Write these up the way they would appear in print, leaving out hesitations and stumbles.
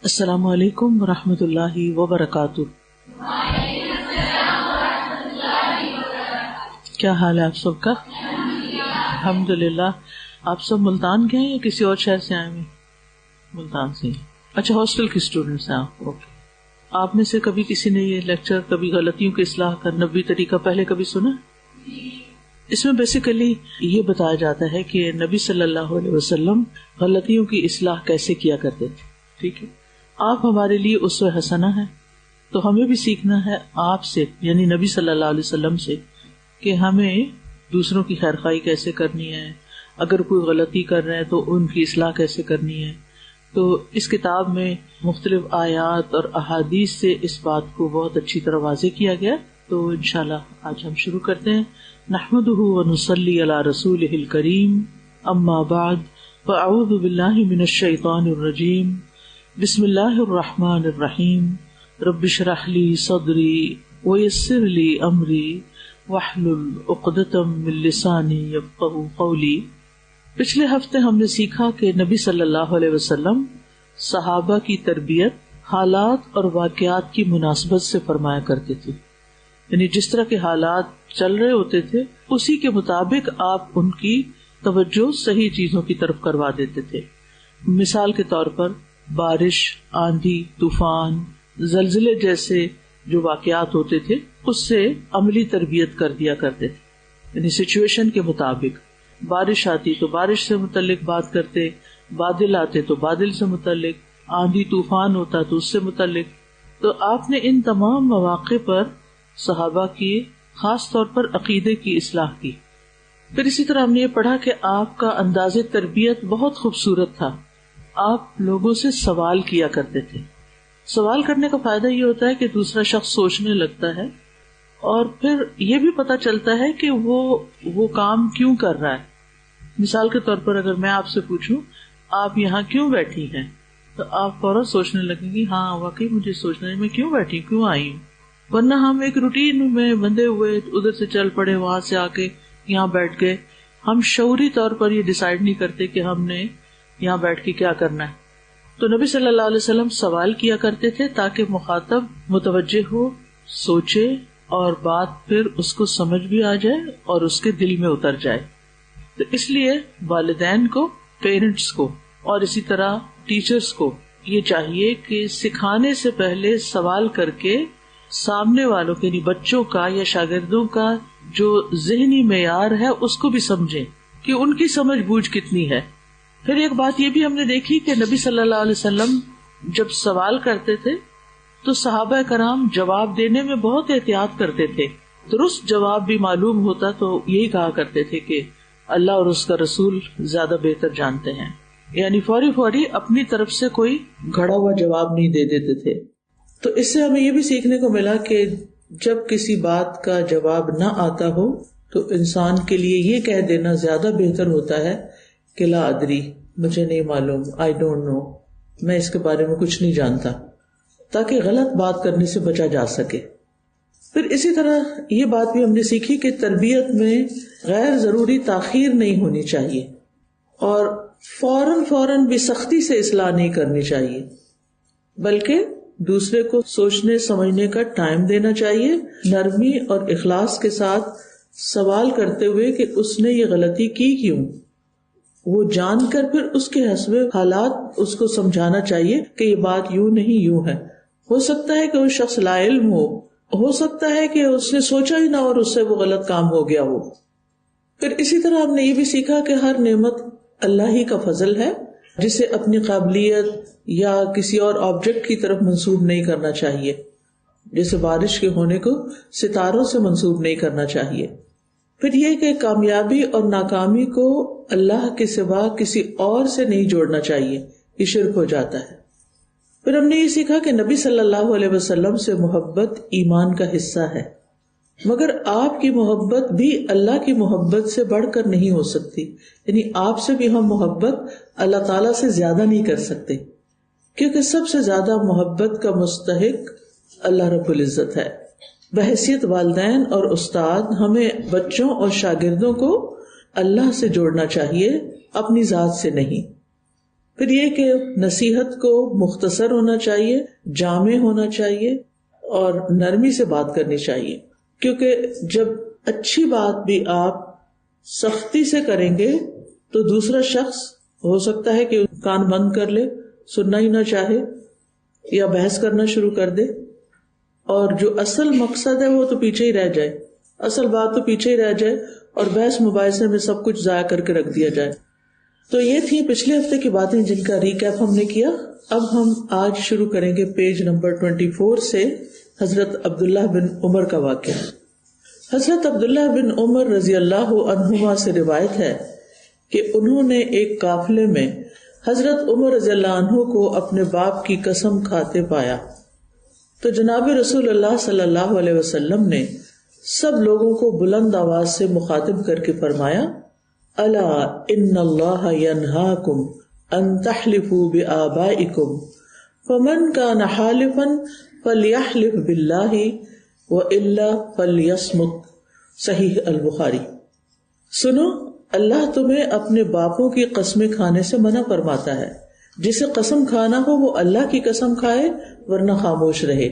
السلام علیکم ورحمۃ اللہ وبرکاتہ۔ کیا حال ہے آپ سب کا؟ الحمدللہ۔ آپ سب ملتان کے ہیں یا کسی اور شہر سے آئے ہیں؟ ملتان سے۔ اچھا، ہاسٹل کے اسٹوڈینٹس ہیں آپ؟ اوکے۔ آپ میں سے کبھی کسی نے یہ لیکچر کبھی غلطیوں کی اصلاح کا 90 طریقہ پہلے کبھی سنا؟ اس میں بیسیکلی یہ بتایا جاتا ہے کہ نبی صلی اللہ علیہ وسلم غلطیوں کی اصلاح کیسے کیا کرتے تھے۔ ٹھیک ہے، آپ ہمارے لیے اسوہ حسنہ ہیں، تو ہمیں بھی سیکھنا ہے آپ سے، یعنی نبی صلی اللہ علیہ وسلم سے، کہ ہمیں دوسروں کی خیرخواہی کیسے کرنی ہے، اگر کوئی غلطی کر رہے ہیں تو ان کی اصلاح کیسے کرنی ہے۔ تو اس کتاب میں مختلف آیات اور احادیث سے اس بات کو بہت اچھی طرح واضح کیا گیا۔ تو انشاءاللہ آج ہم شروع کرتے ہیں۔ نحمدہ ونصلی علی رسولہ الکریم، اما بعد فاعوذ باللہ من الشیطان الرجیم، بسم اللہ الرحمن الرحیم، رب اشرح لی صدری ویسر لی امری واحلل عقدۃ من لسانی یفقہوا قولی۔ پچھلے ہفتے ہم نے سیکھا کہ نبی صلی اللہ علیہ وسلم صحابہ کی تربیت حالات اور واقعات کی مناسبت سے فرمایا کرتے تھے، یعنی جس طرح کے حالات چل رہے ہوتے تھے اسی کے مطابق آپ ان کی توجہ صحیح چیزوں کی طرف کروا دیتے تھے۔ مثال کے طور پر بارش، آندھی، طوفان، زلزلے جیسے جو واقعات ہوتے تھے اس سے عملی تربیت کر دیا کرتے تھے، یعنی سچویشن کے مطابق۔ بارش آتی تو بارش سے متعلق بات کرتے، بادل آتے تو بادل سے متعلق، آندھی طوفان ہوتا تو اس سے متعلق۔ تو آپ نے ان تمام مواقع پر صحابہ کی خاص طور پر عقیدے کی اصلاح کی۔ پھر اسی طرح ہم نے یہ پڑھا کہ آپ کا انداز تربیت بہت خوبصورت تھا۔ آپ لوگوں سے سوال کیا کرتے تھے۔ سوال کرنے کا فائدہ یہ ہوتا ہے کہ دوسرا شخص سوچنے لگتا ہے اور پھر یہ بھی پتہ چلتا ہے کہ وہ کام کیوں کر رہا ہے۔ مثال کے طور پر اگر میں آپ سے پوچھوں آپ یہاں کیوں بیٹھی ہیں، تو آپ فوراً سوچنے لگیں گی ہاں واقعی مجھے سوچنا ہے میں کیوں بیٹھی، کیوں آئی ہوں۔ ورنہ ہم ایک روٹین میں بندھے ہوئے ادھر سے چل پڑے، وہاں سے آ کے یہاں بیٹھ گئے، ہم شعوری طور پر یہ ڈیسائیڈ نہیں کرتے کہ ہم نے یہاں بیٹھ کے کیا کرنا ہے۔ تو نبی صلی اللہ علیہ وسلم سوال کیا کرتے تھے تاکہ مخاطب متوجہ ہو، سوچے اور بات پھر اس کو سمجھ بھی آ جائے اور اس کے دل میں اتر جائے۔ تو اس لیے والدین کو، پیرنٹس کو اور اسی طرح ٹیچرز کو یہ چاہیے کہ سکھانے سے پہلے سوال کر کے سامنے والوں کے، یعنی بچوں کا یا شاگردوں کا جو ذہنی معیار ہے اس کو بھی سمجھیں کہ ان کی سمجھ بوجھ کتنی ہے۔ پھر ایک بات یہ بھی ہم نے دیکھی کہ نبی صلی اللہ علیہ وسلم جب سوال کرتے تھے تو صحابہ کرام جواب دینے میں بہت احتیاط کرتے تھے۔ درست جواب بھی معلوم ہوتا تو یہی کہا کرتے تھے کہ اللہ اور اس کا رسول زیادہ بہتر جانتے ہیں، یعنی فوری اپنی طرف سے کوئی گھڑا ہوا جواب نہیں دے دیتے تھے۔ تو اس سے ہمیں یہ بھی سیکھنے کو ملا کہ جب کسی بات کا جواب نہ آتا ہو تو انسان کے لیے یہ کہہ دینا زیادہ بہتر ہوتا ہے کہ لا ادری، مجھے نہیں معلوم، آئی ڈونٹ نو، میں اس کے بارے میں کچھ نہیں جانتا، تاکہ غلط بات کرنے سے بچا جا سکے۔ پھر اسی طرح یہ بات بھی ہم نے سیکھی کہ تربیت میں غیر ضروری تاخیر نہیں ہونی چاہیے اور فوراً بھی سختی سے اصلاح نہیں کرنی چاہیے، بلکہ دوسرے کو سوچنے سمجھنے کا ٹائم دینا چاہیے، نرمی اور اخلاص کے ساتھ سوال کرتے ہوئے کہ اس نے یہ غلطی کی کیوں، وہ جان کر پھر اس کے حسب حالات اس کو سمجھانا چاہیے کہ یہ بات یوں نہیں یوں ہے۔ ہو سکتا ہے کہ وہ شخص لا علم ہو سکتا ہے کہ اس نے سوچا ہی نہ اور اس سے وہ غلط کام ہو گیا ہو۔ پھر اسی طرح ہم نے یہ بھی سیکھا کہ ہر نعمت اللہ ہی کا فضل ہے، جسے اپنی قابلیت یا کسی اور آبجیکٹ کی طرف منسوب نہیں کرنا چاہیے، جیسے بارش کے ہونے کو ستاروں سے منسوب نہیں کرنا چاہیے۔ پھر یہ کہ کامیابی اور ناکامی کو اللہ کے سوا کسی اور سے نہیں جوڑنا چاہیے، یہ شرک ہو جاتا ہے۔ پھر ہم نے یہ سیکھا کہ نبی صلی اللہ علیہ وسلم سے محبت ایمان کا حصہ ہے، مگر آپ کی محبت بھی اللہ کی محبت سے بڑھ کر نہیں ہو سکتی، یعنی آپ سے بھی ہم محبت اللہ تعالیٰ سے زیادہ نہیں کر سکتے، کیونکہ سب سے زیادہ محبت کا مستحق اللہ رب العزت ہے۔ بحیثیت والدین اور استاد ہمیں بچوں اور شاگردوں کو اللہ سے جوڑنا چاہیے، اپنی ذات سے نہیں۔ پھر یہ کہ نصیحت کو مختصر ہونا چاہیے، جامع ہونا چاہیے اور نرمی سے بات کرنی چاہیے، کیونکہ جب اچھی بات بھی آپ سختی سے کریں گے تو دوسرا شخص ہو سکتا ہے کہ کان بند کر لے، سننا ہی نہ چاہے یا بحث کرنا شروع کر دے، اور جو اصل مقصد ہے وہ تو پیچھے ہی رہ جائے، اصل بات تو پیچھے ہی رہ جائے اور بحث مباحثے میں سب کچھ ضائع کر کے رکھ دیا جائے۔ تو یہ تھی پچھلے ہفتے کی باتیں جن کا ریکیپ ہم نے کیا۔ اب ہم آج شروع کریں گے پیج نمبر 24 سے حضرت عبداللہ بن عمر کا واقعہ۔ حضرت عبداللہ بن عمر رضی اللہ عنہما سے روایت ہے کہ انہوں نے ایک قافلے میں حضرت عمر رضی اللہ عنہ کو اپنے باپ کی قسم کھاتے پایا، تو جناب رسول اللہ صلی اللہ علیہ وسلم نے سب لوگوں کو بلند آواز سے مخاطب کر کے فرمایا، الا ان اللہ ینہاکم ان تحلفوا بآبائکم فمن کان حالفا فلیحلف باللہ والا فلیصمت۔ صحیح البخاری۔ سنو، اللہ تمہیں اپنے باپوں کی قسمیں کھانے سے منع فرماتا ہے، جسے قسم کھانا ہو وہ اللہ کی قسم کھائے ورنہ خاموش رہے۔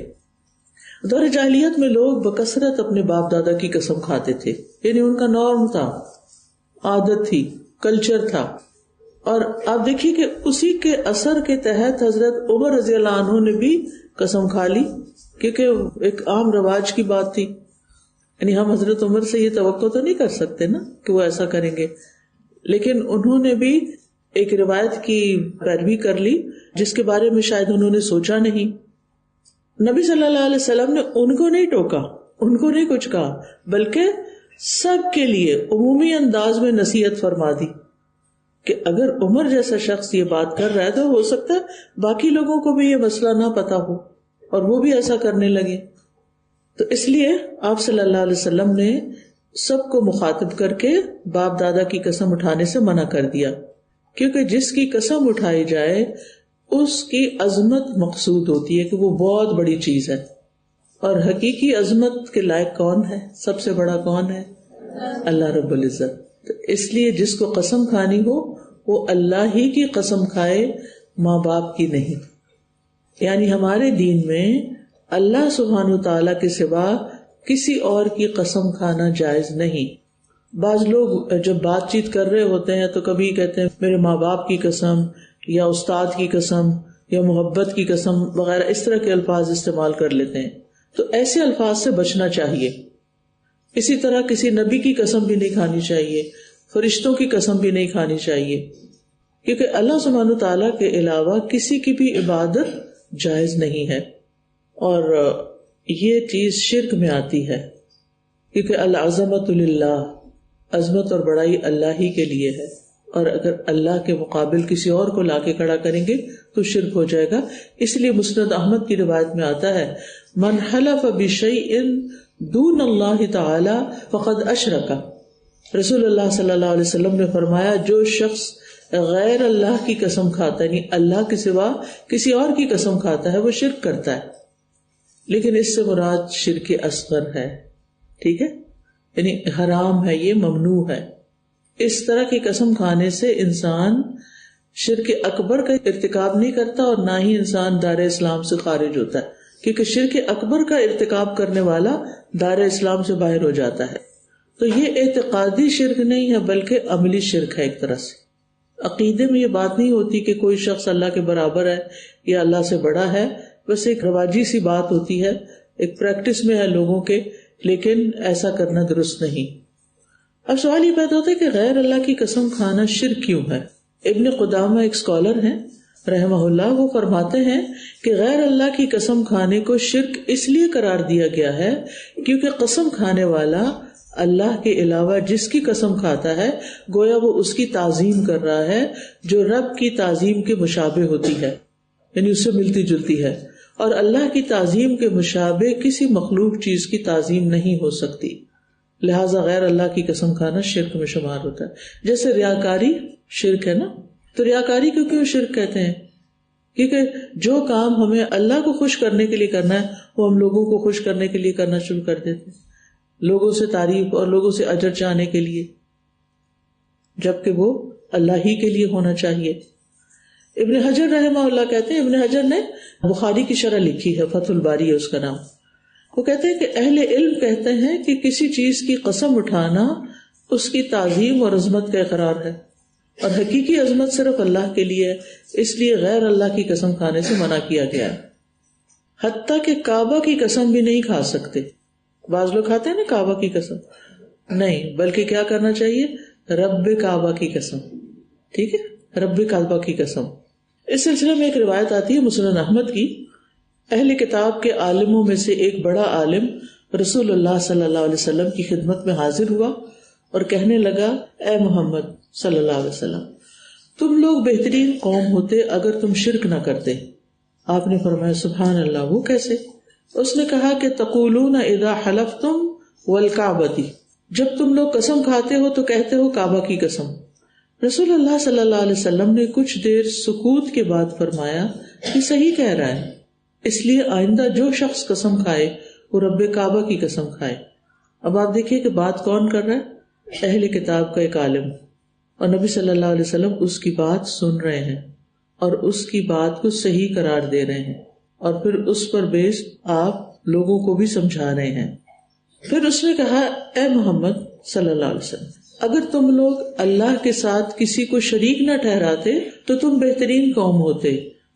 دور جاہلیت میں لوگ بکثرت اپنے باپ دادا کی قسم کھاتے تھے، یعنی ان کا نارم تھا، عادت تھی، کلچر تھا، اور آپ دیکھیے کہ اسی کے اثر کے تحت حضرت عمر رضی اللہ عنہ نے بھی قسم کھا لی، کیونکہ ایک عام رواج کی بات تھی۔ یعنی ہم حضرت عمر سے یہ توقع تو نہیں کر سکتے نا کہ وہ ایسا کریں گے، لیکن انہوں نے بھی ایک روایت کی پیروی کر لی جس کے بارے میں شاید انہوں نے سوچا نہیں۔ نبی صلی اللہ علیہ وسلم نے ان کو نہیں ٹوکا، ان کو نہیں کچھ کہا، بلکہ سب کے لیے عمومی انداز میں نصیحت فرما دی کہ اگر عمر جیسا شخص یہ بات کر رہا ہے تو ہو سکتا ہے باقی لوگوں کو بھی یہ مسئلہ نہ پتا ہو اور وہ بھی ایسا کرنے لگے۔ تو اس لیے آپ صلی اللہ علیہ وسلم نے سب کو مخاطب کر کے باپ دادا کی قسم اٹھانے سے منع کر دیا، کیونکہ جس کی قسم اٹھائی جائے اس کی عظمت مقصود ہوتی ہے کہ وہ بہت بڑی چیز ہے، اور حقیقی عظمت کے لائق کون ہے؟ سب سے بڑا کون ہے؟ اللہ رب العزت۔ تو اس لیے جس کو قسم کھانی ہو وہ اللہ ہی کی قسم کھائے، ماں باپ کی نہیں۔ یعنی ہمارے دین میں اللہ سبحانہ وتعالیٰ کے سوا کسی اور کی قسم کھانا جائز نہیں۔ بعض لوگ جب بات چیت کر رہے ہوتے ہیں تو کبھی کہتے ہیں میرے ماں باپ کی قسم یا استاد کی قسم یا محبت کی قسم وغیرہ، اس طرح کے الفاظ استعمال کر لیتے ہیں، تو ایسے الفاظ سے بچنا چاہیے۔ اسی طرح کسی نبی کی قسم بھی نہیں کھانی چاہیے، فرشتوں کی قسم بھی نہیں کھانی چاہیے، کیونکہ اللہ سبحانہ تعالیٰ کے علاوہ کسی کی بھی عبادت جائز نہیں ہے، اور یہ چیز شرک میں آتی ہے، کیونکہ العظمت للہ، عظمت اور بڑائی اللہ ہی کے لیے ہے، اور اگر اللہ کے مقابل کسی اور کو لا کے کھڑا کریں گے تو شرک ہو جائے گا۔ اس لیے مسند احمد کی روایت میں آتا ہے، من حلف بشیء دون اللہ تعالی فقد اشرک۔ رسول اللہ صلی اللہ علیہ وسلم نے فرمایا، جو شخص غیر اللہ کی قسم کھاتا ہے، یعنی اللہ کے سوا کسی اور کی قسم کھاتا ہے، وہ شرک کرتا ہے۔ لیکن اس سے مراد شرک اصغر ہے، ٹھیک ہے، یعنی حرام ہے، یہ ممنوع ہے۔ اس طرح کی قسم کھانے سے انسان شرک اکبر کا ارتکاب نہیں کرتا اور نہ ہی انسان دار اسلام سے خارج ہوتا ہے، کیونکہ شرک اکبر کا ارتکاب کرنے والا دار اسلام سے باہر ہو جاتا ہے۔ تو یہ اعتقادی شرک نہیں ہے بلکہ عملی شرک ہے۔ ایک طرح سے عقیدے میں یہ بات نہیں ہوتی کہ کوئی شخص اللہ کے برابر ہے یا اللہ سے بڑا ہے، بس ایک رواجی سی بات ہوتی ہے، ایک پریکٹس میں ہے لوگوں کے، لیکن ایسا کرنا درست نہیں۔ اب سوال یہ پیدا ہوتا ہے کہ غیر اللہ کی قسم کھانا شرک کیوں ہے؟ ابن قدامہ ایک اسکالر ہیں رحمہ اللہ، وہ فرماتے ہیں کہ غیر اللہ کی قسم کھانے کو شرک اس لیے قرار دیا گیا ہے کیونکہ قسم کھانے والا اللہ کے علاوہ جس کی قسم کھاتا ہے گویا وہ اس کی تعظیم کر رہا ہے جو رب کی تعظیم کے مشابہ ہوتی ہے، یعنی اس سے ملتی جلتی ہے، اور اللہ کی تعظیم کے مشابہ کسی مخلوق چیز کی تعظیم نہیں ہو سکتی، لہٰذا غیر اللہ کی قسم کھانا شرک میں شمار ہوتا ہے۔ جیسے ریاکاری شرک ہے نا، تو ریاکاری کیوں شرک کہتے ہیں؟ کیونکہ جو کام ہمیں اللہ کو خوش کرنے کے لیے کرنا ہے وہ ہم لوگوں کو خوش کرنے کے لیے کرنا شروع کر دیتے ہیں، لوگوں سے تعریف اور لوگوں سے اجر چاہنے کے لیے، جبکہ وہ اللہ ہی کے لیے ہونا چاہیے۔ ابن حجر رحمہ اللہ کہتے ہیں، ابن حجر نے بخاری کی شرح لکھی ہے، فتح الباری ہے اس کا نام. وہ کہتے ہیں کہ اہل علم کہتے ہیں کہ کسی چیز کی قسم اٹھانا اس کی تعظیم اور عظمت کا اقرار ہے، اور حقیقی عظمت صرف اللہ کے لیے ہے، اس لیے غیر اللہ کی قسم کھانے سے منع کیا گیا ہے. حتیٰ کہ کعبہ کی قسم بھی نہیں کھا سکتے. بعض لوگ کھاتے ہیں نا کعبہ کی قسم، نہیں، بلکہ کیا کرنا چاہیے؟ رب کعبہ کی قسم. ٹھیک ہے، رب کعبہ کی قسم. اس سلسلے میں ایک روایت آتی ہے مسند احمد کی. اہل کتاب کے عالموں میں سے ایک بڑا عالم رسول اللہ صلی اللہ علیہ وسلم کی خدمت میں حاضر ہوا اور کہنے لگا، اے محمد صلی اللہ علیہ وسلم، تم لوگ بہترین قوم ہوتے اگر تم شرک نہ کرتے. آپ نے فرمایا، سبحان اللہ، وہ کیسے؟ اس نے کہا کہ تقولون اذا حلفتم والکعبۃ، جب تم لوگ قسم کھاتے ہو تو کہتے ہو کعبہ کی قسم. رسول اللہ صلی اللہ علیہ وسلم نے کچھ دیر سکوت کے بعد فرمایا کہ صحیح کہہ رہا ہے، اس لیے آئندہ جو شخص قسم کھائے وہ رب کعبہ کی قسم کھائے. اب آپ دیکھیے کہ بات کون کر رہا ہے؟ اہل کتاب کا ایک عالم، اور نبی صلی اللہ علیہ وسلم اس کی بات سن رہے ہیں اور اس کی بات کو صحیح قرار دے رہے ہیں، اور پھر اس پر بیس آپ لوگوں کو بھی سمجھا رہے ہیں. پھر اس نے کہا، اے محمد صلی اللہ علیہ وسلم، اگر تم لوگ اللہ کے ساتھ کسی کو شریک نہ ٹھہراتے تو تم بہترین قوم ہوتے.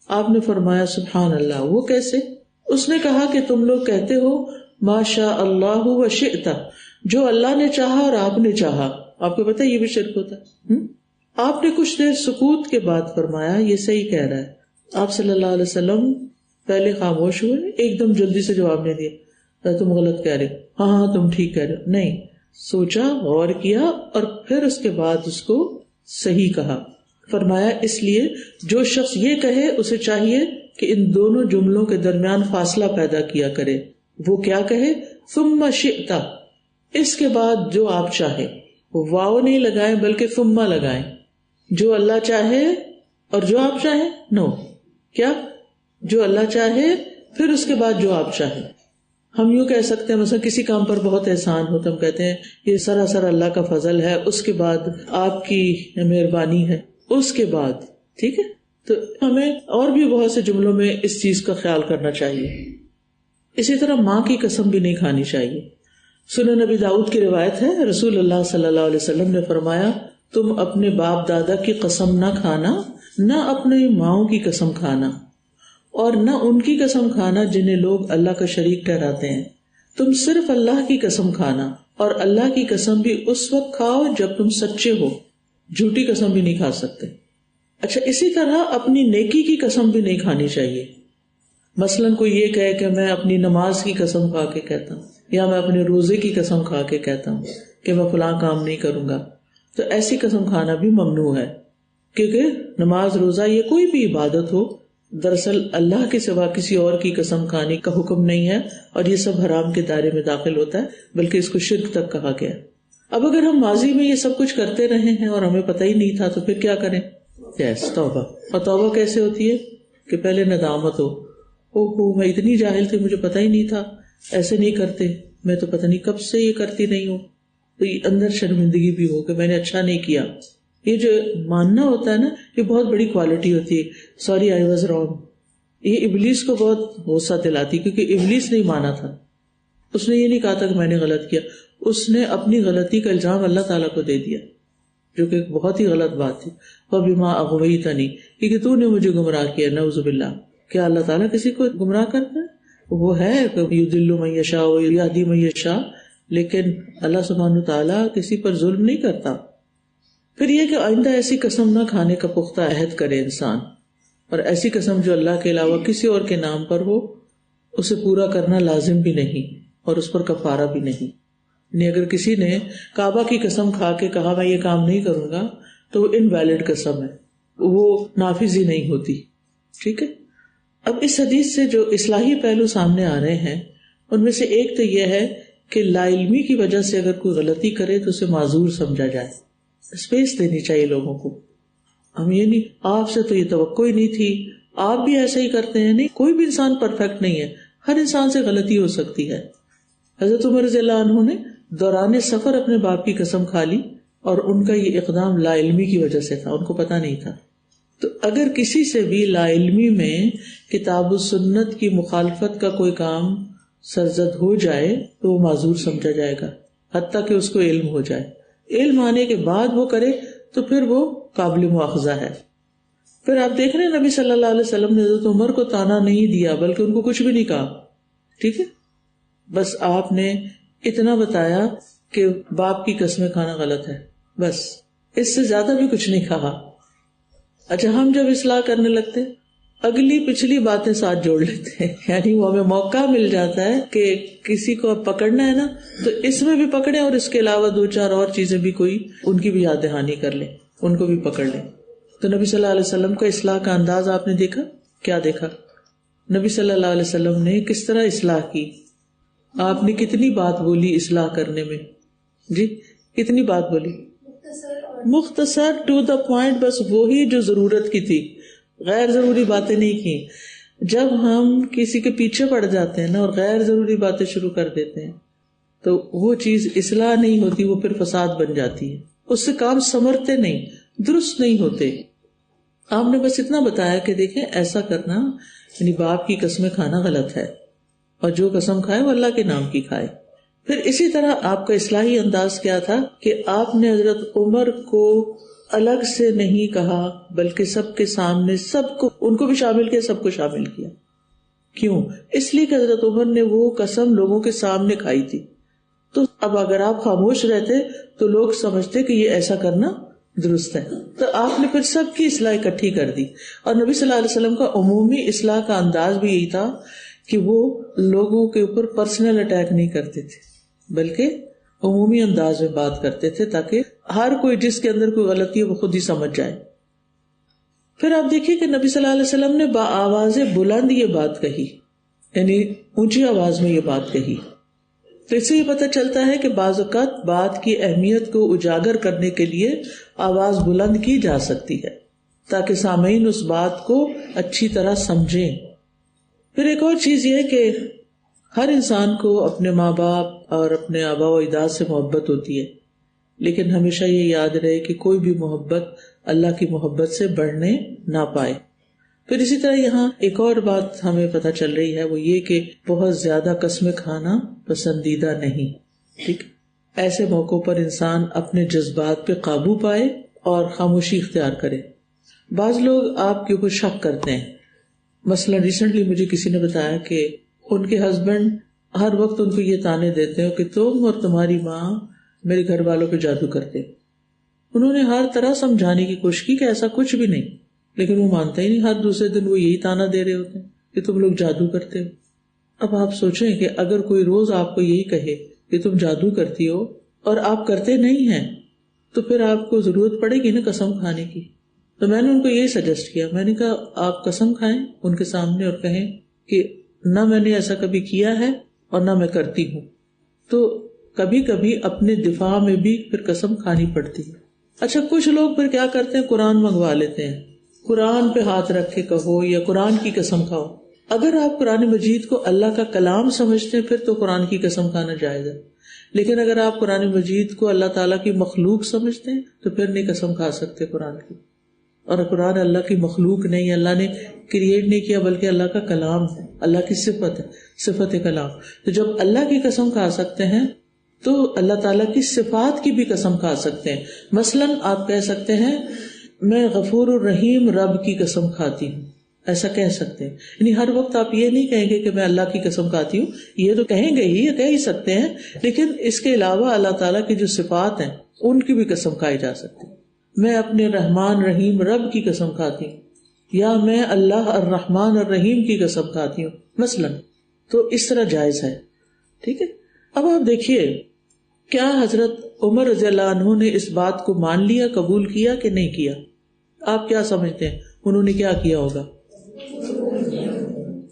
آپ نے فرمایا، سبحان اللہ، وہ کیسے؟ اس نے کہا کہ تم لوگ کہتے ہو ما شاء اللہ و شئت، جو اللہ نے چاہا اور آپ نے چاہا. آپ کو پتہ ہے یہ بھی شرک ہوتا ہے. آپ نے کچھ دیر سکوت کے بعد فرمایا، یہ صحیح کہہ رہا ہے. آپ صلی اللہ علیہ وسلم پہلے خاموش ہوئے، ایک دم جلدی سے جواب نہیں دیا، تم غلط کہہ رہے ہو، ہاں تم ٹھیک کہہ رہے ہو. نہیں، سوچا، غور کیا، اور پھر اس کے بعد اس کو صحیح کہا. فرمایا، اس لیے جو شخص یہ کہے اسے چاہیے کہ ان دونوں جملوں کے درمیان فاصلہ پیدا کیا کرے. وہ کیا کہے؟ ثم شئت، اس کے بعد جو آپ چاہے. واو نہیں لگائیں بلکہ ثم لگائیں. جو اللہ چاہے اور جو آپ چاہیں. نو، کیا؟ جو اللہ چاہے پھر اس کے بعد جو آپ چاہیں. ہم یوں کہہ سکتے ہیں، مثلا کسی کام پر بہت احسان ہو تو ہم کہتے ہیں یہ سراسر اللہ کا فضل ہے، اس کے بعد آپ کی مہربانی ہے، اس کے بعد. ٹھیک ہے، تو ہمیں اور بھی بہت سے جملوں میں اس چیز کا خیال کرنا چاہیے. اسی طرح ماں کی قسم بھی نہیں کھانی چاہیے. سنن نبی داؤد کی روایت ہے، رسول اللہ صلی اللہ علیہ وسلم نے فرمایا، تم اپنے باپ دادا کی قسم نہ کھانا، نہ اپنی ماؤں کی قسم کھانا، اور نہ ان کی قسم کھانا جنہیں لوگ اللہ کا شریک ٹھہراتے ہیں. تم صرف اللہ کی قسم کھانا، اور اللہ کی قسم بھی اس وقت کھاؤ جب تم سچے ہو. جھوٹی قسم بھی نہیں کھا سکتے. اچھا، اسی طرح اپنی نیکی کی قسم بھی نہیں کھانی چاہیے. مثلاً کوئی یہ کہے کہ میں اپنی نماز کی قسم کھا کے کہتا ہوں، یا میں اپنے روزے کی قسم کھا کے کہتا ہوں کہ میں فلاں کام نہیں کروں گا، تو ایسی قسم کھانا بھی ممنوع ہے. کیونکہ نماز، روزہ، یہ کوئی بھی عبادت ہو، دراصل اللہ کے سوا کسی اور کی قسم کھانے کا حکم نہیں ہے، اور یہ سب حرام کے دائرے میں داخل ہوتا ہے، بلکہ اس کو شرک تک کہا گیا. اب اگر ہم ماضی میں یہ سب کچھ کرتے رہے ہیں اور ہمیں پتہ ہی نہیں تھا تو پھر کیا کریں؟ توبہ. اور توبہ کیسے ہوتی ہے؟ کہ پہلے ندامت ہو، میں اتنی جاہل تھی، مجھے پتہ ہی نہیں تھا، ایسے نہیں کرتے، میں تو پتہ نہیں کب سے یہ کرتی نہیں ہوں. تو یہ اندر شرمندگی بھی ہو کہ میں نے اچھا نہیں کیا. یہ جو ماننا ہوتا ہے نا، یہ بہت بڑی کوالٹی ہوتی ہے. Sorry I was wrong. یہ ابلیس کو بہت غصہ دلاتی، کیونکہ ابلیس نہیں مانا تھا. اس نے یہ نہیں کہا تھا کہ میں نے غلط کیا، اس نے اپنی غلطی کا الزام اللہ تعالیٰ کو دے دیا، جو کہ ایک بہت ہی غلط بات تھی. وَبِمَا أَغْوَيْتَنِي، کیونکہ تو نے مجھے گمراہ کیا. نعوذ باللہ. کیا اللہ تعالیٰ کسی کو گمراہ کرتا ہے؟ وہ ہے یضل من یشاء ویہدی من یشاء، لیکن اللہ سبحانہ تعالیٰ کسی پر ظلم نہیں کرتا. پھر یہ کہ آئندہ ایسی قسم نہ کھانے کا پختہ عہد کرے انسان، اور ایسی قسم جو اللہ کے علاوہ کسی اور کے نام پر ہو، اسے پورا کرنا لازم بھی نہیں اور اس پر کفارہ بھی نہیں. یعنی اگر کسی نے کعبہ کی قسم کھا کے کہا میں یہ کام نہیں کروں گا تو وہ انویلڈ قسم ہے، وہ نافذ ہی نہیں ہوتی. ٹھیک ہے. اب اس حدیث سے جو اصلاحی پہلو سامنے آ رہے ہیں ان میں سے ایک تو یہ ہے کہ لا علمی کی وجہ سے اگر کوئی غلطی کرے تو اسے معذور سمجھا جائے. اسپیس دینی چاہیے لوگوں کو. ہم یہ نہیں، آپ سے تو یہ توقع ہی نہیں تھی، آپ بھی ایسا ہی کرتے ہیں. نہیں، کوئی بھی انسان پرفیکٹ نہیں ہے، ہر انسان سے غلطی ہو سکتی ہے. حضرت عمر رضی اللہ عنہ نے دوران سفر اپنے باپ کی قسم کھا لی، اور ان کا یہ اقدام لا علمی کی وجہ سے تھا، ان کو پتہ نہیں تھا. تو اگر کسی سے بھی لا علمی میں کتاب و سنت کی مخالفت کا کوئی کام سرزد ہو جائے تو وہ معذور سمجھا جائے گا، حتیٰ کہ اس کو علم ہو جائے. علم آنے کے بعد وہ کرے تو پھر وہ قابل مواخذہ ہے. پھر آپ دیکھ رہے ہیں نبی صلی اللہ علیہ وسلم نے حضرت عمر کو تانا نہیں دیا، بلکہ ان کو کچھ بھی نہیں کہا. ٹھیک ہے، بس آپ نے اتنا بتایا کہ باپ کی قسمیں کھانا غلط ہے، بس اس سے زیادہ بھی کچھ نہیں کہا. اچھا، ہم جب اصلاح کرنے لگتے اگلی پچھلی باتیں ساتھ جوڑ لیتے ہیں، یعنی وہ ہمیں موقع مل جاتا ہے کہ کسی کو اب پکڑنا ہے نا تو اس میں بھی پکڑے اور اس کے علاوہ دو چار اور چیزیں بھی کوئی ان کی بھی یاد دہانی کر لیں، ان کو بھی پکڑ لیں. تو نبی صلی اللہ علیہ وسلم کا اصلاح کا انداز آپ نے دیکھا، کیا دیکھا؟ نبی صلی اللہ علیہ وسلم نے کس طرح اصلاح کی، آپ نے کتنی بات بولی اصلاح کرنے میں؟ جی کتنی بات بولی؟ مختصر، ٹو دا پوائنٹ، بس وہی جو ضرورت کی تھی، غیر ضروری باتیں نہیں کی. جب ہم کسی کے پیچھے پڑ جاتے ہیں نا اور غیر ضروری باتیں شروع کر دیتے ہیں تو وہ چیز اصلاح نہیں ہوتی، وہ پھر فساد بن جاتی ہے، اس سے کام سنورتے نہیں، درست نہیں ہوتے. آپ نے بس اتنا بتایا کہ دیکھیں ایسا کرنا یعنی باپ کی قسمیں کھانا غلط ہے، اور جو قسم کھائے وہ اللہ کے نام کی کھائے. پھر اسی طرح آپ کا اصلاحی انداز کیا تھا کہ آپ نے حضرت عمر کو الگ سے نہیں کہا بلکہ سب کے سامنے سب کو، ان کو بھی شامل کیا، سب کو شامل کیا. کیوں؟ اس لیے کہ حضرت عمر نے وہ قسم لوگوں کے سامنے کھائی تھی. تو اب اگر آپ خاموش رہتے تو لوگ سمجھتے کہ یہ ایسا کرنا درست ہے. تو آپ نے پھر سب کی اصلاح اکٹھی کر دی. اور نبی صلی اللہ علیہ وسلم کا عمومی اصلاح کا انداز بھی یہی تھا کہ وہ لوگوں کے اوپر پرسنل اٹیک نہیں کرتے تھے بلکہ عمومی انداز میں بات کرتے تھے تاکہ ہر کوئی جس کے اندر کوئی غلطی ہے وہ خود ہی سمجھ جائے. پھر آپ دیکھیے کہ نبی صلی اللہ علیہ وسلم نے بآواز بلند یہ بات کہی، یعنی اونچی آواز میں یہ بات کہی. تو اس سے یہ پتہ چلتا ہے کہ بعض اوقات بات کی اہمیت کو اجاگر کرنے کے لیے آواز بلند کی جا سکتی ہے تاکہ سامعین اس بات کو اچھی طرح سمجھیں. پھر ایک اور چیز یہ کہ ہر انسان کو اپنے ماں باپ اور اپنے آبا و اجداد سے محبت ہوتی ہے، لیکن ہمیشہ یہ یاد رہے کہ کوئی بھی محبت اللہ کی محبت سے بڑھنے نہ پائے. پھر اسی طرح یہاں ایک اور بات ہمیں پتہ چل رہی ہے، وہ یہ کہ بہت زیادہ قسمیں کھانا پسندیدہ نہیں. ٹھیک، ایسے موقعوں پر انسان اپنے جذبات پہ قابو پائے اور خاموشی اختیار کرے. بعض لوگ آپ کے اوپر شک کرتے ہیں. مثلا ریسنٹلی مجھے کسی نے بتایا کہ ان کے ہسبینڈ ہر وقت ان کو یہ تانے دیتے ہیں کہ تم اور تمہاری ماں میرے گھر والوں پہ جادو کرتے. انہوں نے ہر طرح سمجھانے کی کوشش کی کہ ایسا کچھ بھی نہیں، لیکن وہ مانتا ہی نہیں. ہر دوسرے دن وہ یہی تانا دے رہے ہوتے ہیں کہ تم لوگ جادو کرتے ہو. اب آپ سوچیں کہ اگر کوئی روز آپ کو یہی کہے کہ تم جادو کرتی ہو اور آپ کرتے نہیں ہیں تو پھر آپ کو ضرورت پڑے گی نا قسم کھانے کی. تو میں نے ان کو یہی سجیسٹ کیا، میں نے کہا آپ قسم کھائیں ان کے سامنے اور کہیں کہ نہ میں نے ایسا کبھی کیا ہے اور نہ میں کرتی ہوں. تو کبھی کبھی اپنے دفاع میں بھی پھر قسم کھانی پڑتی ہے. اچھا، کچھ لوگ پھر کیا کرتے ہیں، قرآن منگوا لیتے ہیں، قرآن پہ ہاتھ رکھ کے کہو یا قرآن کی قسم کھاؤ. اگر آپ قرآن مجید کو اللہ کا کلام سمجھتے ہیں پھر تو قرآن کی قسم کھانا جائز ہے، لیکن اگر آپ قرآن مجید کو اللہ تعالیٰ کی مخلوق سمجھتے ہیں تو پھر نہیں قسم کھا سکتے قرآن کی. اور قرآن اللہ کی مخلوق نہیں، اللہ نے کریٹ نہیں کیا بلکہ اللہ کا کلام ہے، اللہ کی صفت ہے، صفت کلام. تو جب اللہ کی قسم کھا سکتے ہیں تو اللہ تعالیٰ کی صفات کی بھی قسم کھا سکتے ہیں. مثلاً آپ کہہ سکتے ہیں میں غفور الرحیم رب کی قسم کھاتی ہوں، ایسا کہہ سکتے ہیں. یعنی ہر وقت آپ یہ نہیں کہیں گے کہ میں اللہ کی قسم کھاتی ہوں، یہ تو کہیں گے ہی، کہہ ہی سکتے ہیں، لیکن اس کے علاوہ اللہ تعالیٰ کی جو صفات ہیں ان کی بھی قسم کھائی جا سکتی ہے. میں اپنے رحمان رحیم رب کی قسم کھاتی ہوں، یا میں اللہ الرحمن الرحیم کی قسم کھاتی ہوں مثلاً. تو اس طرح جائز ہے. ٹھیک ہے. اب آپ دیکھیے کیا حضرت عمر رضی اللہ عنہ نے اس بات کو مان لیا، قبول کیا کہ نہیں کیا؟ آپ کیا سمجھتے ہیں انہوں نے کیا کیا ہوگا؟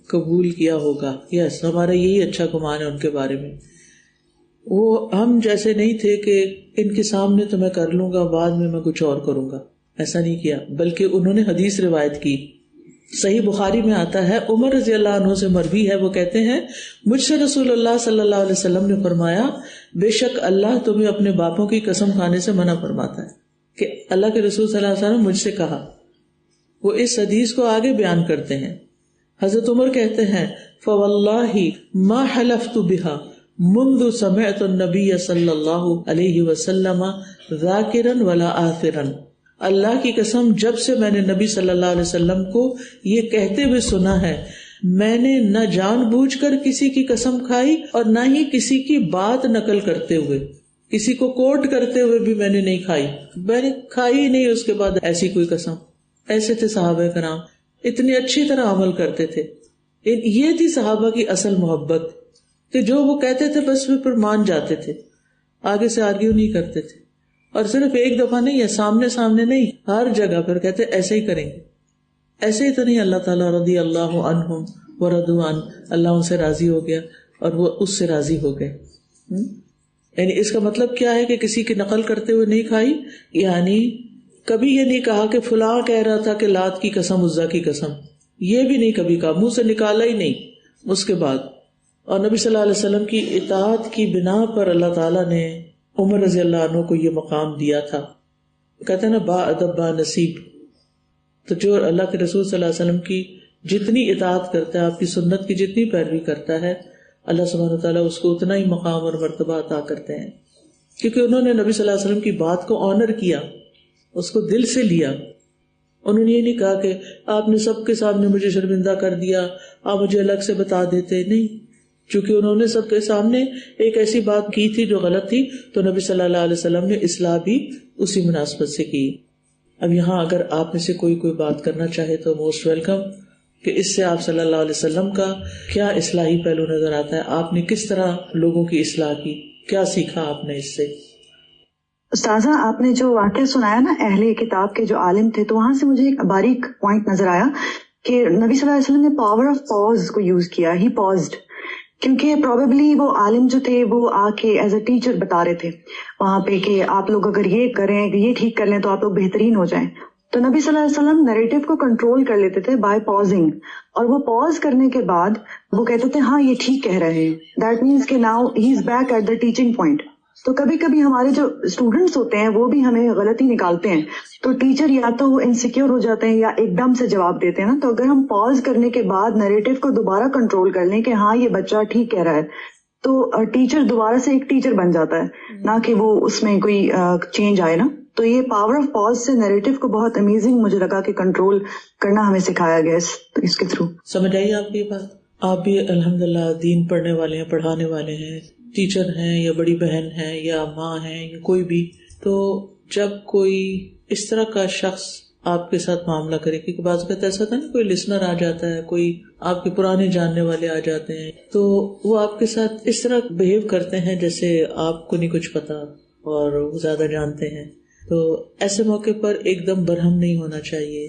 قبول کیا ہوگا. یس، ہمارا یہی اچھا گمان ہے ان کے بارے میں. وہ ہم جیسے نہیں تھے کہ ان کے سامنے تو میں کر لوں گا، بعد میں کچھ اور کروں گا، ایسا نہیں کیا. بلکہ انہوں نے حدیث روایت کی. صحیح بخاری میں آتا ہے، عمر رضی اللہ عنہ سے مروی ہے، وہ کہتے ہیں مجھ سے رسول اللہ صلی اللہ علیہ وسلم نے فرمایا بے شک اللہ تمہیں اپنے باپوں کی قسم کھانے سے منع فرماتا ہے. کہ اللہ کے رسول صلی اللہ علیہ وسلم مجھ سے کہا، وہ اس حدیث کو آگے بیان کرتے ہیں. حضرت عمر کہتے ہیں فواللہ ما حلفت بها منذ سمعت النبی صلی اللہ علیہ وسلم ذاکرا ولا آثرا. اللہ کی قسم جب سے میں نے نبی صلی اللہ علیہ وسلم کو یہ کہتے ہوئے سنا ہے, میں نے نہ جان بوجھ کر کسی کی قسم کھائی اور نہ ہی کسی کی بات نقل کرتے ہوئے, کسی کو کوٹ کرتے ہوئے بھی میں نے نہیں کھائی, میں نے کھائی ہی نہیں اس کے بعد ایسی کوئی قسم. ایسے تھے صحابہ کرام, اتنی اچھی طرح عمل کرتے تھے. یہ تھی صحابہ کی اصل محبت کہ جو وہ کہتے تھے بس وہ پر مان جاتے تھے, آگے سے آرگیو نہیں کرتے تھے. اور صرف ایک دفعہ نہیں ہے, سامنے نہیں, ہر جگہ پر کہتے ایسے ہی کریں گے. ایسے ہی تو نہیں اللہ تعالیٰ رضی اللہ عنہم ورضوا عنہ, اللہ ان سے راضی ہو گیا اور وہ اس سے راضی ہو گئے. یعنی اس کا مطلب کیا ہے کہ کسی کی نقل کرتے ہوئے نہیں کھائی, یعنی کبھی یہ نہیں کہا کہ فلاں کہہ رہا تھا کہ لات کی قسم عزا کی قسم, یہ بھی نہیں کبھی کہا, منہ سے نکالا ہی نہیں اس کے بعد. اور نبی صلی اللہ علیہ وسلم کی اطاعت کی بنا پر اللہ تعالیٰ نے عمر رضی اللہ عنہ کو یہ مقام دیا تھا. کہتے ہیں نا با ادب با نصیب. تو جو اللہ کے رسول صلی اللہ علیہ وسلم کی جتنی اطاعت کرتا ہے, آپ کی سنت کی جتنی پیروی کرتا ہے, اللہ سبحانہ وتعالیٰ اس کو اتنا ہی مقام اور مرتبہ عطا کرتے ہیں, کیونکہ انہوں نے نبی صلی اللہ علیہ وسلم کی بات کو آنر کیا, اس کو دل سے لیا. انہوں نے یہ نہیں کہا کہ آپ نے سب کے سامنے مجھے شرمندہ کر دیا, آپ مجھے الگ سے بتا دیتے. نہیں, چونکہ انہوں نے سب کے سامنے ایک ایسی بات کی تھی جو غلط تھی, تو نبی صلی اللہ علیہ وسلم نے اصلاح بھی اسی مناسبت سے کی. اب یہاں اگر آپ میں سے کوئی بات کرنا چاہے تو موسٹ ویلکم, کہ اس سے آپ صلی اللہ علیہ وسلم کا کیا اصلاحی پہلو نظر آتا ہے, آپ نے کس طرح لوگوں کی اصلاح کی, کیا سیکھا آپ نے اس سے. استاذہ, آپ نے جو واقعہ سنایا نا اہل کتاب کے جو عالم تھے, تو وہاں سے مجھے ایک باریک پوائنٹ نظر آیا کہ نبی صلی اللہ علیہ وسلم نے پاور آف پاز کو یوز کیا. ہی پازڈ, کیونکہ پروبیبلی وہ عالم جو تھے وہ آ کے ایز اے ٹیچر بتا رہے تھے وہاں پہ کہ آپ لوگ اگر یہ کریں, یہ ٹھیک کر لیں تو آپ لوگ بہترین ہو جائیں. تو نبی صلی اللہ علیہ وسلم نیریٹو کو کنٹرول کر لیتے تھے بائی پازنگ, اور وہ پاز کرنے کے بعد وہ کہتے تھے ہاں یہ ٹھیک کہہ رہے ہیں. دیٹ مینس کہ now he is back at the teaching point. تو کبھی کبھی ہمارے جو اسٹوڈینٹس ہوتے ہیں وہ بھی ہمیں غلطی نکالتے ہیں, تو ٹیچر یا تو وہ انسیکیور ہو جاتے ہیں یا ایک دم سے جواب دیتے ہیں نا. تو اگر ہم پاز کرنے کے بعد نیریٹو کو دوبارہ کنٹرول کر لیں کہ ہاں یہ بچہ ٹھیک کہہ رہا ہے, تو ٹیچر دوبارہ سے ایک ٹیچر بن جاتا ہے, نہ کہ وہ اس میں کوئی چینج آئے نا. تو یہ پاور آف پاز سے نیریٹو کو بہت امیزنگ مجھے لگا کہ کنٹرول کرنا ہمیں سکھایا گیا اس کے تھرو. سمجھ آئیے آپ کی بات. آپ بھی الحمدللہ دین پڑھنے والے ہیں, پڑھانے والے ہیں, ٹیچر ہیں یا بڑی بہن ہیں یا ماں ہیں یا کوئی بھی. تو جب کوئی اس طرح کا شخص آپ کے ساتھ معاملہ کرے, کیونکہ بعض اوقات ایسا تھا نا, کوئی لسنر آ جاتا ہے, کوئی آپ کے پرانے جاننے والے آ جاتے ہیں, تو وہ آپ کے ساتھ اس طرح بہیو کرتے ہیں جیسے آپ کو نہیں کچھ پتا اور وہ زیادہ جانتے ہیں. تو ایسے موقع پر ایک دم برہم نہیں ہونا چاہیے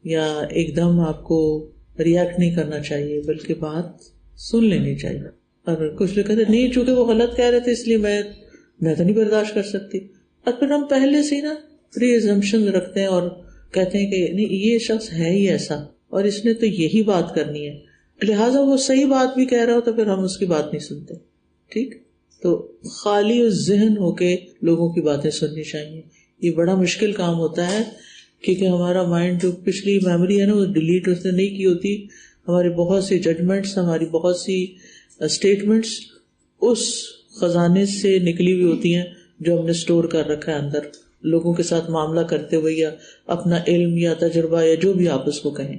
یا ایک دم آپ کو ریئیکٹ نہیں کرنا چاہیے, بلکہ بات سن لینی چاہیے. اور کچھ لوگ کہتے نہیں, چونکہ وہ غلط کہہ رہے تھے اس لیے میں تو نہیں برداشت کر سکتی. اور پھر ہم پہلے سے نا پری ایزمپشن رکھتے ہیں اور کہتے ہیں کہ نہیں یہ شخص ہے ہی ایسا اور اس نے تو یہی بات کرنی ہے, لہٰذا وہ صحیح بات بھی کہہ رہا ہو تو پھر ہم اس کی بات نہیں سنتے. ٹھیک, تو خالی ذہن ہو کے لوگوں کی باتیں سننی چاہیے. یہ بڑا مشکل کام ہوتا ہے کیونکہ ہمارا مائنڈ جو پچھلی میموری ہے نا وہ ڈیلیٹ اس نے نہیں کی ہوتی. ہماری بہت سی ججمنٹس, ہماری بہت سی اسٹیٹمنٹس اس خزانے سے نکلی ہوئی ہوتی ہیں جو ہم نے اسٹور کر رکھا ہے اندر, لوگوں کے ساتھ معاملہ کرتے ہوئے یا اپنا علم یا تجربہ یا جو بھی آپ اس کو کہیں.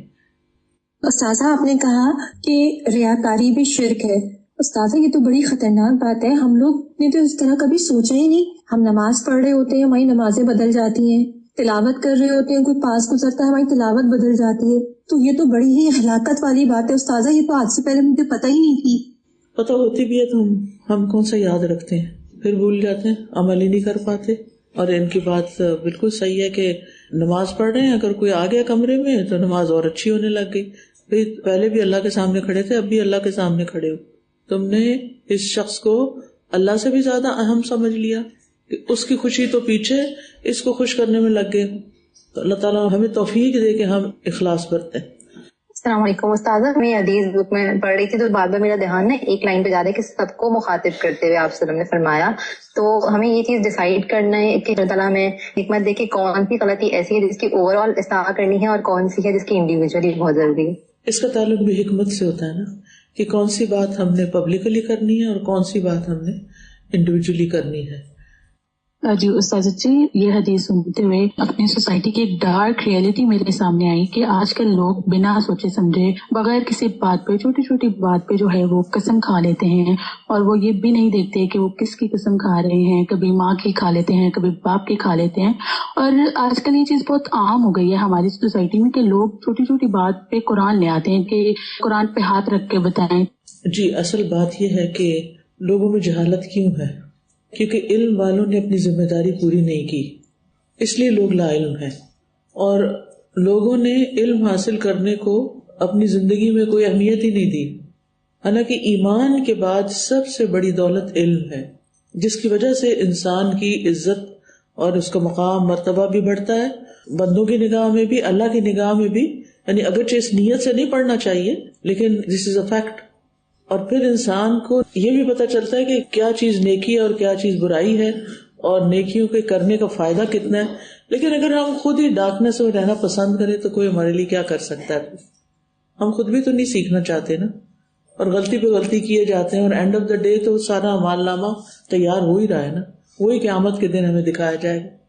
استاذہ, آپ نے کہا کہ ریاکاری بھی شرک ہے. استاذہ یہ تو بڑی خطرناک بات ہے, ہم لوگ نے تو اس طرح کبھی سوچا ہی نہیں. ہم نماز پڑھ رہے ہوتے ہیں, ہماری نمازیں بدل جاتی ہیں, تلاوت کر رہے ہوتے ہیں, کوئی پاس گزرتا ہے ہماری تلاوت بدل جاتی ہے. تو یہ تو بڑی ہی ہلاکت والی بات ہے استاذہ, یہ تو آج سے پہلے مجھے پتہ ہی نہیں تھی. پتہ ہوتی بھی ہے تو ہم کون سا یاد رکھتے ہیں, پھر بھول جاتے ہیں, عمل ہی نہیں کر پاتے. اور ان کی بات بالکل صحیح ہے کہ نماز پڑھ رہے ہیں, اگر کوئی آ گیا کمرے میں تو نماز اور اچھی ہونے لگ گئی. پہلے بھی اللہ کے سامنے کھڑے تھے, اب بھی اللہ کے سامنے کھڑے ہو. تم نے اس شخص کو اللہ سے بھی زیادہ اہم سمجھ لیا کہ اس کی خوشی تو پیچھے, اس کو خوش کرنے میں لگ گئے. تو اللہ تعالیٰ ہمیں توفیق دے کہ ہم اخلاص برتیں. السلام علیکم استاذہ، میں حدیث بک میں پڑھ رہی تھی تو بعد میں میرا دھیان نا ایک لائن پہ جا رہا ہے کہ سب کو مخاطب کرتے ہوئے آپ صلی اللہ علیہ وسلم نے فرمایا. تو ہمیں یہ چیز ڈیسائیڈ کرنا ہے کہ اللہ تعالیٰ میں حکمت دیکھے کون سی غلطی ایسی ہے جس کی اوور آل اصلاح کرنی ہے اور کون سی ہے جس کی انڈیویجولی بہت ضروری ہے. اس کا تعلق بھی حکمت سے ہوتا ہے نا کہ کون سی بات ہم نے پبلکلی کرنی ہے اور کون سی بات ہم نے انڈیویجولی کرنی ہے. جی استاذ جی، یہ حدیث سنتے ہوئے اپنی سوسائٹی کی ایک ڈارک ریئلٹی میرے سامنے آئی کہ آج کل لوگ بنا سوچے سمجھے بغیر کسی بات پہ، چھوٹی چھوٹی بات پہ جو ہے وہ قسم کھا لیتے ہیں، اور وہ یہ بھی نہیں دیکھتے کہ وہ کس کی قسم کھا رہے ہیں. کبھی ماں کی کھا لیتے ہیں، کبھی باپ کی کھا لیتے ہیں. اور آج کل یہ چیز بہت عام ہو گئی ہے ہماری سوسائٹی میں کہ لوگ چھوٹی چھوٹی بات پہ قرآن لے آتے ہیں کہ قرآن پہ ہاتھ رکھ کے بتائیں. جی، اصل بات یہ ہے کہ لوگوں میں جہالت کیوں ہے؟ کیونکہ علم والوں نے اپنی ذمہ داری پوری نہیں کی، اس لیے لوگ لا علم ہیں. اور لوگوں نے علم حاصل کرنے کو اپنی زندگی میں کوئی اہمیت ہی نہیں دی. حالانکہ ایمان کے بعد سب سے بڑی دولت علم ہے، جس کی وجہ سے انسان کی عزت اور اس کا مقام مرتبہ بھی بڑھتا ہے، بندوں کی نگاہ میں بھی، اللہ کی نگاہ میں بھی. یعنی اگرچہ اس نیت سے نہیں پڑھنا چاہیے لیکن دس از اے فیکٹ. اور پھر انسان کو یہ بھی پتہ چلتا ہے کہ کیا چیز نیکی ہے اور کیا چیز برائی ہے، اور نیکیوں کے کرنے کا فائدہ کتنا ہے. لیکن اگر ہم خود ہی ڈارکنیس میں رہنا پسند کریں تو کوئی ہمارے لیے کیا کر سکتا ہے؟ ہم خود بھی تو نہیں سیکھنا چاہتے نا، اور غلطی پہ غلطی کیے جاتے ہیں، اور اینڈ آف دا ڈے تو سارا اعمال نامہ تیار ہو ہی رہا ہے نا، وہی قیامت کے دن ہمیں دکھایا جائے گا.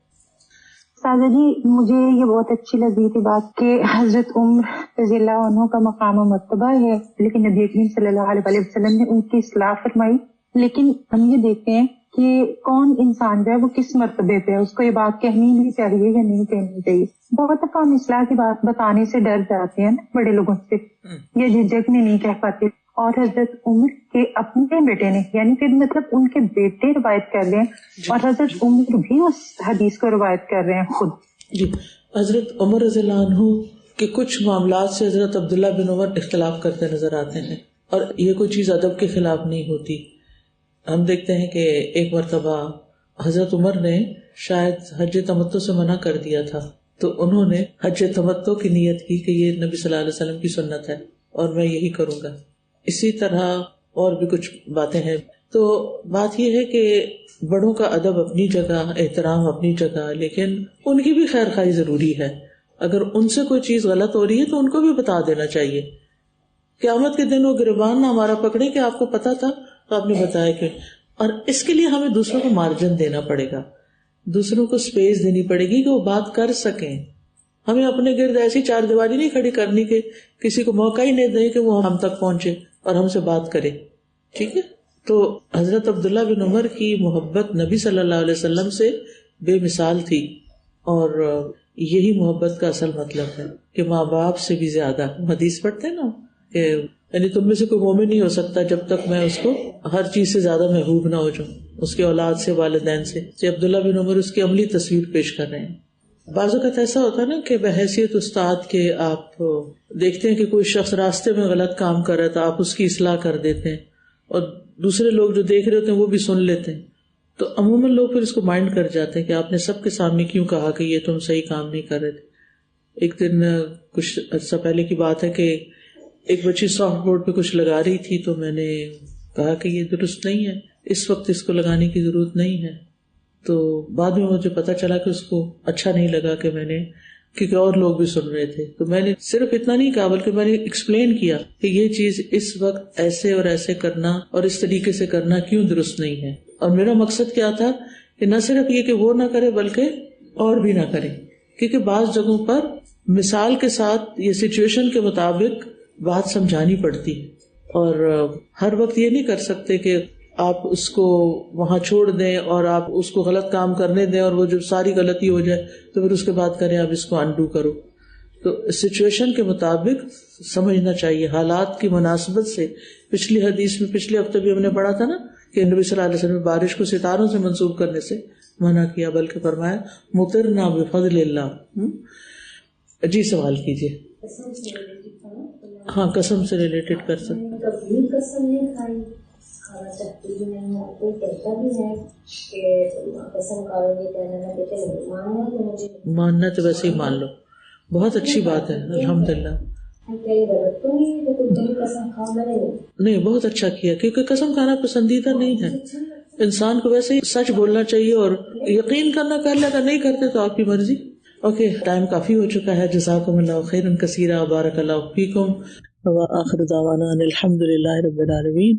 سادہ جی، مجھے یہ بہت اچھی لگی تھی بات کہ حضرت عمر رضی اللہ عنہ کا مقام و مرتبہ ہے، لیکن نبی کریم صلی اللہ علیہ وسلم نے ان کی اصلاح فرمائی. لیکن ہم یہ دیکھتے ہیں کہ کون انسان جو ہے وہ کس مرتبے پہ ہے، اس کو یہ بات کہنی بھی چاہیے یا نہیں کہنی چاہیے. بہت دفعہ ہم اصلاح کی بات بتانے سے ڈر جاتے ہیں نا بڑے لوگوں سے، یا جھجک میں نہیں کہہ پاتے. اور حضرت عمر کے اپنے بیٹے نے، یعنی پھر مطلب ان کے بیٹے روایت کر رہے ہیں، اور حضرت عمر بھی اس حدیث کو روایت کر رہے ہیں خود. جی، حضرت عمر رضی اللہ عنہ کے کچھ معاملات سے حضرت عبداللہ بن عمر اختلاف کرتے نظر آتے ہیں، اور یہ کوئی چیز ادب کے خلاف نہیں ہوتی. ہم دیکھتے ہیں کہ ایک مرتبہ حضرت عمر نے شاید حج تمتع سے منع کر دیا تھا، تو انہوں نے حج تمتع کی نیت کی کہ یہ نبی صلی اللہ علیہ وسلم کی سنت ہے اور میں یہی کروں گا. اسی طرح اور بھی کچھ باتیں ہیں. تو بات یہ ہے کہ بڑوں کا ادب اپنی جگہ، احترام اپنی جگہ، لیکن ان کی بھی خیر خواہی ضروری ہے. اگر ان سے کوئی چیز غلط ہو رہی ہے تو ان کو بھی بتا دینا چاہیے. قیامت کے دن وہ گریبان نہ ہمارا پکڑے کہ آپ کو پتا تھا تو آپ نے بتایا کہ. اور اس کے لیے ہمیں دوسروں کو مارجن دینا پڑے گا، دوسروں کو سپیس دینی پڑے گی کہ وہ بات کر سکیں. ہمیں اپنے گرد ایسی چار دیواری نہیں کھڑی کرنی کہ کسی کو موقع ہی نہیں دیں کہ وہ ہم تک پہنچے اور ہم سے بات کرے. ٹھیک ہے؟ تو حضرت عبداللہ بن عمر کی محبت نبی صلی اللہ علیہ وسلم سے بے مثال تھی، اور یہی محبت کا اصل مطلب ہے کہ ماں باپ سے بھی زیادہ. حدیث پڑھتے ہیں نا کہ یعنی تم میں سے کوئی مومن نہیں ہو سکتا جب تک میں اس کو ہر چیز سے زیادہ محبوب نہ ہو جاؤں، اس کے اولاد سے، والدین سے. عبداللہ بن عمر اس کی عملی تصویر پیش کر رہے ہیں. بعض اوقات ایسا ہوتا ہے نا کہ بحیثیت استاد کے آپ دیکھتے ہیں کہ کوئی شخص راستے میں غلط کام کر رہا تھا، آپ اس کی اصلاح کر دیتے ہیں، اور دوسرے لوگ جو دیکھ رہے ہوتے ہیں وہ بھی سن لیتے ہیں. تو عموماً لوگ پھر اس کو مائنڈ کر جاتے ہیں کہ آپ نے سب کے سامنے کیوں کہا کہ یہ تم صحیح کام نہیں کر رہے تھے. ایک دن کچھ عرصہ پہلے کی بات ہے کہ ایک بچی سافٹ بورڈ پہ کچھ لگا رہی تھی، تو میں نے کہا کہ یہ درست نہیں ہے، اس وقت اس کو لگانے کی ضرورت نہیں ہے. تو بعد میں مجھے پتا چلا کہ اس کو اچھا نہیں لگا کہ میں نے، کیونکہ اور لوگ بھی سن رہے تھے. تو میں نے صرف اتنا نہیں کہا بلکہ میں نے ایکسپلین کیا کہ یہ چیز اس وقت ایسے اور ایسے کرنا اور اس طریقے سے کرنا کیوں درست نہیں ہے. اور میرا مقصد کیا تھا کہ نہ صرف یہ کہ وہ نہ کرے بلکہ اور بھی نہ کرے، کیونکہ بعض جگہوں پر مثال کے ساتھ یہ سچویشن کے مطابق بات سمجھانی پڑتی ہے، اور ہر وقت یہ نہیں کر سکتے کہ آپ اس کو وہاں چھوڑ دیں اور آپ اس کو غلط کام کرنے دیں اور وہ جب ساری غلطی ہو جائے تو پھر اس کے بعد کریں آپ اس کو انڈو کرو. تو سچویشن کے مطابق سمجھنا چاہیے، حالات کی مناسبت سے. پچھلی حدیث میں پچھلے ہفتے بھی ہم نے پڑھا تھا نا کہ نبی صلی اللہ علیہ وسلم نے بارش کو ستاروں سے منسوب کرنے سے منع کیا، بلکہ فرمایا مطرنا بفضل اللہ. جی سوال کیجیے. ہاں، قسم سے ریلیٹڈ کر سکتے. ماننا تو ویسے ہی مان لو، بہت اچھی بات ہے. الحمدللہ نہیں، بہت اچھا کیا، کیونکہ قسم کھانا پسندیدہ نہیں ہے. انسان کو ویسے ہی سچ بولنا چاہیے، اور یقین کرنا کر لے، اگر نہیں کرتے تو آپ کی مرضی. اوکے، ٹائم کافی ہو چکا ہے. جزاکم اللہ خیرا کثیرا، بارک اللہ فیکم، وآخر دعوانا ان الحمد للہ رب العالمین.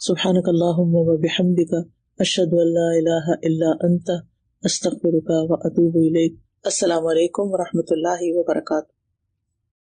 سبحانک اللہم وبحمدک، اشہد ان لا الہ الا انت، استغفرک واتوب الیک. السلام علیکم ورحمۃ اللہ وبرکاتہ.